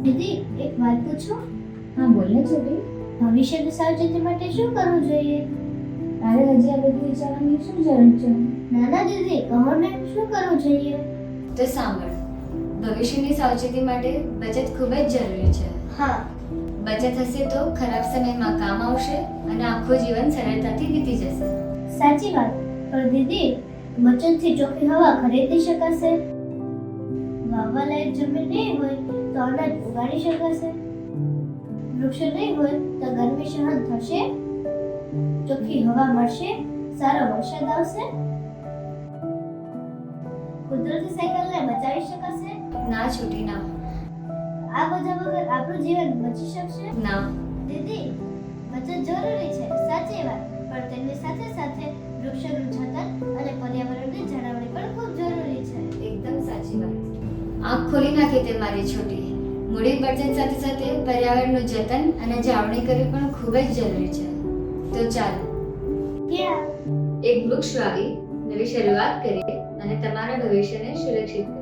દીદી એક વાત પૂછું? હા બોલ ને છોકરી. ભવિષ્યની સાવચેતી માટે શું કરવું જોઈએ? તારે હજી આ બધું વિચારવાની શું જરૂર છે? નાના દીદી કહો ને શું કરવું જોઈએ? તો સાંભળ, ભવિષ્યની સાવચેતી માટે બચત ખૂબ જ જરૂરી છે. હા. બચત હશે તો ખરાબ સમયમાં કામ આવશે અને આખું જીવન સરળતાથી વીતી જશે. સાચી વાત. પણ દીદી બચતથી ચોખ્ખી હવા ખરીદી શકાશે? વાવવા લાયક જમીન નહીં હોય તો અનાજ ઉગાડી શકાશે? વૃક્ષો નહીં હોય તો ગરમી સહન થશે? ચોખ્ખી હવા મળશે? સારો વરસાદ આવશે? કુદરતી સાયકલને બચાવી શકાશે? ના છૂટી ના. આ બધા વગર આપણું જીવન બચી શકશે? ના. દીદી બચત જરૂરી છે, સાચી વાત, પણ તેની સાથે સાથે વૃક્ષોનું જતન અને પર્યાવરણની જાળવણી પણ ખૂબ જરૂરી છે. એકદમ સાચી વાત. આંખ ખોલી નાખી તે મારી છોટી. મૂડી બચત સાથે સાથે પર્યાવરણનું જતન અને જાળવણી કરવી પણ ખૂબ જ જરૂરી છે. તો ચાલો ક્યાં? એક વૃક્ષ વાવી, નવી શરૂઆત કરીએ અને તમારા ભવિષ્યને સુરક્ષિત